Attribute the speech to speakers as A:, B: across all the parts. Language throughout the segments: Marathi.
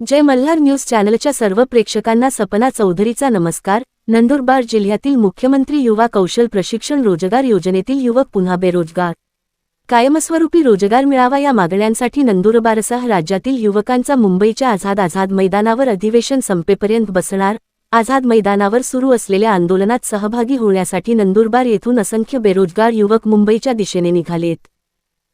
A: जय मल्हार न्यूज चॅनलच्या सर्व प्रेक्षकांना सपना चौधरीचा नमस्कार। नंदुरबार जिल्ह्यातील मुख्यमंत्री युवा कौशल प्रशिक्षण रोजगार योजनेतील युवक पुन्हा बेरोजगार। कायमस्वरूपी रोजगार मिळावा या मागण्यांसाठी नंदुरबारसह राज्यातील युवकांचा मुंबईच्या आझाद मैदानावर अधिवेशन संपेपर्यंत बसणार। आझाद मैदानावर सुरू असलेल्या आंदोलनात सहभागी होण्यासाठी नंदुरबार येथून असंख्य बेरोजगार युवक मुंबईच्या दिशेने निघालेत।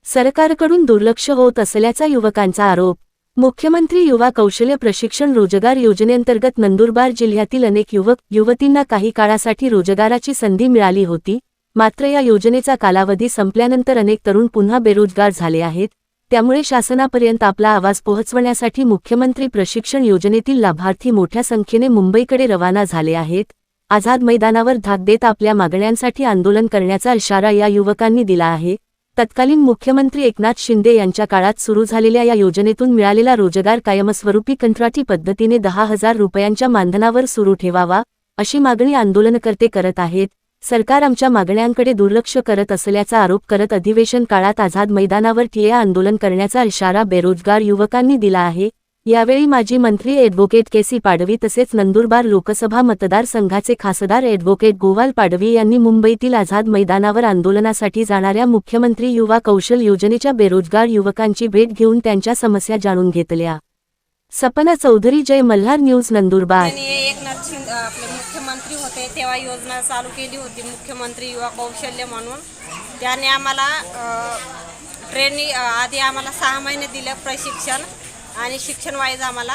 A: सरकारकडून दुर्लक्ष होत असल्याचा युवकांचा आरोप। मुख्यमंत्री युवा कौशल्य प्रशिक्षण रोजगार योजनेअंतर्गत नंदुरबार जिल्ह्यातील अनेक युवक युवतींना काही काळासाठी रोजगाराची संधी मिळाली होती, मात्र या योजनेचा कालावधी संपल्यानंतर अनेक तरुण पुन्हा बेरोजगार झाले आहेत। त्यामुळे शासनापर्यंत आपला आवाज पोहोचवण्यासाठी मुख्यमंत्री प्रशिक्षण योजनेतील लाभार्थी मोठ्या संख्येने मुंबईकडे रवाना झाले आहेत। आझाद मैदानावर धाक देत आपल्या मागण्यांसाठी आंदोलन करण्याचा इशारा या युवकांनी दिला आहे। तत्कालीन मुख्यमंत्री एकनाथ शिंदे यांच्या काळात सुरू झालेल्या या योजनेतून मिळालेला रोजगार कायमस्वरूपी कंत्राटी पद्धतीने 10,000 रुपयांच्या मानधनावर सुरू ठेवावा, अशी मागणी आंदोलनकर्ते करत आहेत। सरकार आमच्या मागण्यांकडे दुर्लक्ष करत असल्याचा आरोप करत अधिवेशन काळात आझाद मैदानावर ठिय्या आंदोलन करण्याचा इशारा बेरोजगार युवकांनी दिला आहे। यावेळी माजी मंत्री ॲडव्होकेट के.सी. पाडवी तसेच नंदुरबार लोकसभा मतदारसंघाचे खासदार ॲडव्होकेट गोवाल पाडवी यांनी मुंबईतील आझाद मैदानावर आंदोलनासाठी जाणाऱ्या मुख्यमंत्री युवा कौशल योजनेच्या बेरोजगार युवकांची भेट घेऊन त्यांच्या समस्या जाणून घेतल्या। सपना चौधरी, जय मल्हार न्यूज, नंदुरबार।
B: एकनाथ शिंदे आपले मुख्यमंत्री होते तेव्हा योजना चालू केली होती मुख्यमंत्री युवा कौशल्य म्हणून। त्याने आम्हाला ट्रेनिंग आधी आम्हाला 6 महिने दिले प्रशिक्षण आणि शिक्षण वाईज आम्हाला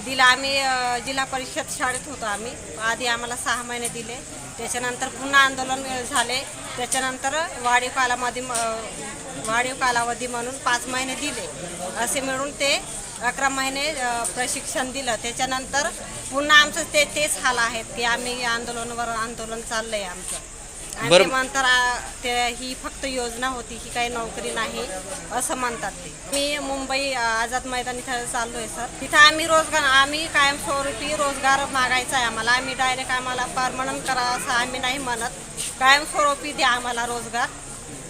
B: दिला। आम्ही जिल्हा परिषद शाळेत होतो। आम्ही आधी आम्हाला 6 महिने दिले, त्याच्यानंतर पुन्हा आंदोलन झाले, त्याच्यानंतर वाढीव कालावधी म्हणून 5 महिने दिले, असे मिळून ते 11 महिने प्रशिक्षण दिलं। त्याच्यानंतर पुन्हा आमचं तेच हाल आहेत की आम्ही आंदोलन चाललंय आमचं। आणि ते म्हणतात ही फक्त योजना होती, ही काही नोकरी नाही असं म्हणतात ते। मी मुंबई आझाद मैदान इथं चाललोय सर। तिथं आम्ही कायमस्वरूपी रोजगार मागायचा आहे आम्हाला। आम्ही डायरेक्ट आम्हाला परमनंट करा असं आम्ही नाही म्हणत, कायमस्वरूपी द्या आम्हाला रोजगार,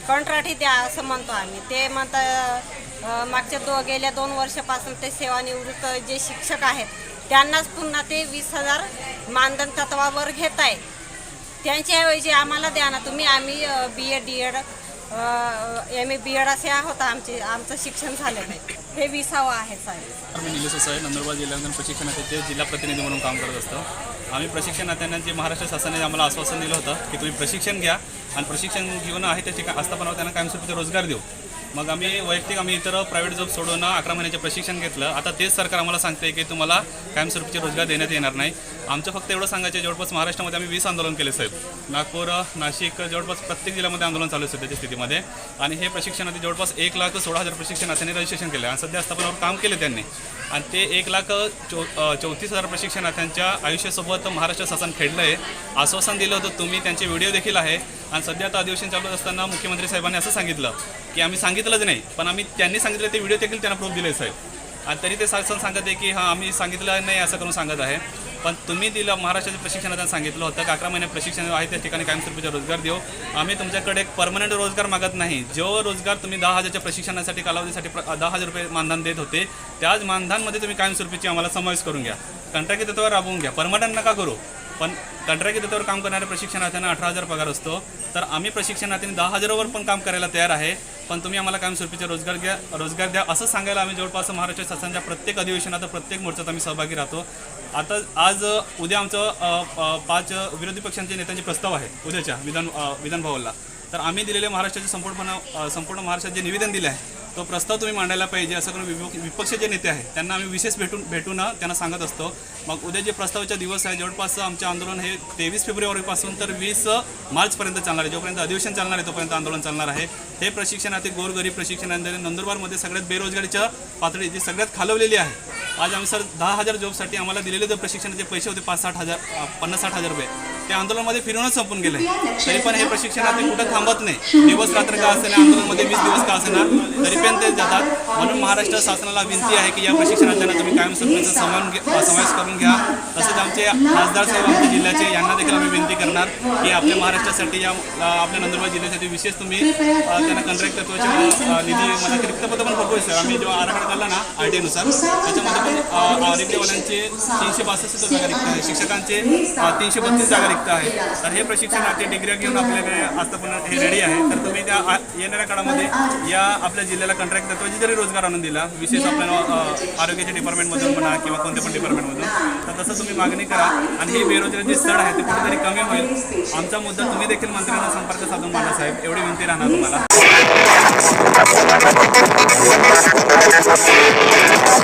B: कंत्राटी द्या असं म्हणतो आम्ही। ते म्हणतात मागच्या गेल्या 2 वर्षापासून ते सेवानिवृत्त जे शिक्षक आहेत त्यांनाच पुन्हा ते 20,000 मानधन तत्वावर घेत आहे। त्यांच्याऐवजी आम्हाला द्या ना तुम्ही। आम्ही B.Ed, D.Ed, M.A, B.Ed असे आहोत, आमचं शिक्षण झालेलं आहे। हे 20वा आहे साहेब।
C: मी निलेश आहे, नंदुरबार जिल्ह्यात प्रशिक्षणाचे जिल्हा प्रतिनिधी म्हणून काम करत असतो। आम्ही प्रशिक्षणार्थ्यांना जे महाराष्ट्र शासनाने आम्हाला आश्वासन दिलं होतं की तुम्ही प्रशिक्षण घ्या आणि प्रशिक्षण घेऊन आहे त्याची आस्थापनावर त्यांना कायमस्वरूपी रोजगार देऊ। मग आम्ही इतर प्रायव्हेट जॉब सोडून 11 महिन्याचे प्रशिक्षण घेतलं। आता तेच सरकार आम्हाला सांगते की तुम्हाला कायमस्वरूपीचे रोजगार देण्यात येणार नाही। आमचं फक्त एवढं सांगायचं, जवळपास महाराष्ट्रामध्ये आम्ही 20 आंदोलन केले साहेब। नागपूर, नाशिक, जवळपास प्रत्येक जिल्ह्यामध्ये आंदोलन चालू आहे सध्याच्या स्थितीमध्ये। आणि हे प्रशिक्षणामध्ये जवळपास 1,16,000 प्रशिक्षणार्थ्यांनी रजिस्ट्रेशन केलं आणि सध्या आस्थापनावर काम केले त्यांनी। आणि ते 1,34,000 प्रशिक्षणार्थ्यांच्या आयुष्यासोबत महाराष्ट्र शासन खेळलं आहे। आश्वासन दिलं होतं तुम्ही, त्यांचे व्हिडिओ देखील आहे। आणि सध्या आता अधिवेशन चालू असताना मुख्यमंत्री साहेबांनी असं सांगितलं की आम्ही सांगितलंच नाही, पण त्यांनी सांगितलं ते व्हिडिओ देखील त्यांना प्रूफ दिले साहेब। आणि तरी ते शासन सांगत आहे की हां आम्ही सांगितलं नाही असं करून सांगत आहे। पण तुम्ही दिलं महाराष्ट्राच्या प्रशिक्षणार्थ्यांना सांगितलं होतं की 11 महिने प्रशिक्षण आहे त्या ठिकाणी कायमस्वरूपीचा रोजगार देऊ। आम्ही तुमच्याकडे एक परमनंट रोजगार मागत नाही। जो रोजगार तुम्ही 10,000च्या प्रशिक्षणासाठी कालावधीसाठी 10,000 रुपये मानधन देत होते, त्याच मानधनमध्ये तुम्ही कायमस्वरूपीची आम्हाला समावेश करून घ्या, कंत्राटी तत्वावर राबवून घ्या, परमनंट नका करू। पण कंत्राटी तत्वावर काम करणाऱ्या प्रशिक्षणार्थ्यांना 18,000 पगार असतो, तर आम्ही प्रशिक्षणार्थ्यांनी 10,000वर पण काम करायला तयार आहे। पण तुम्ही आम्हाला कायमस्वरूपीचा रोजगार द्या असं सांगायला आम्ही जवळपास महाराष्ट्र शासनाच्या प्रत्येक अधिवेशनात प्रत्येक मोर्चात आम्ही सहभागी राहतो। उद्या आमचं 5 विरोधी पक्षांच्या नेत्यांचे प्रस्ताव आहे उद्याच्या विधान भवनला। तर आम्ही दिलेले महाराष्ट्राचे संपूर्ण महाराष्ट्रात जे निवेदन दिले आहे तो प्रस्ताव तुम्ही मांडायला पाहिजे असं करून विपक्षाचे जे नेते आहेत त्यांना आम्ही विशेष भेटून त्यांना सांगत असतो। मग उद्या जे प्रस्तावाचा दिवस आहे जवळपास आमचे आंदोलन हे 23 फेब्रुवारीपासून तर 20 मार्चपर्यंत चालणार आहे। जोपर्यंत अधिवेशन चालणार आहे तोपर्यंत आंदोलन चालणार आहे। हे प्रशिक्षणार्थी गोरगरीब प्रशिक्षणार्थी नंदुरबारमध्ये सगळ्यात बेरोजगारीच्या पातळी जी सगळ्यात खालवलेली आहे। आज आम्ही सर 10,000 जॉबसाठी आम्हाला दिलेले जे प्रशिक्षणाचे पैसे होते 50-60 हजार रुपये, ते आंदोलनामध्ये फिरूनच संपून गेले. तरी पण हे प्रशिक्षणार्थी कुठं थांबत नाही. दिवस रात्र का असेना, आंदोलनामध्ये 20 दिवस का असेना, तरी पण ते जातात. म्हणून महाराष्ट्र शासनाला विनंती आहे की या प्रशिक्षणार्थ्यांना तुम्ही कायमस्वरूपीचा समावेश करून घ्या. तसंच आमचे खासदार साहेब आमच्या जिल्ह्याचे यांना देखील आम्ही विनंती करणार की आपल्या महाराष्ट्रासाठी या आपल्या नंदुरबार जिल्ह्यासाठी विशेष तुम्ही त्यांना कंत्राट तत्वाचे निधी मला रिक्तपद पण पडतोय सर. आम्ही जेव्हा आराखडा काढला ना RTI नुसार त्याच्यामध्ये पण रेल्वेवाल्यांचे 362 जागा रिक्त आहे, शिक्षकांचे 332 जागा रिक्त आहे. तर हे प्रशिक्षणार्थी डिग्री घेऊन आपल्याकडे आस्थापना हे रेडी आहे. तर तुम्ही त्या येणाऱ्या काळामध्ये या आपल्या जिल्ह्याला कंत्राट तत्वाची जरी रोजगार आणून दिला, विशेष आपल्याला आरोग्याच्या डिपार्टमेंटमधून म्हणा किंवा कोणत्या पण डिपार्टमेंटमधून, तर तसं तुम्ही मागणी करा आणि हे बेरोजगारी स्थळ आहे ते कुठेतरी कमी होईल. आमचा मुद्दा तुम्ही देखील मंत्र्यांना संपर्क साधून मांडा साहेब, एवढी विनंती राहणार तुम्हाला.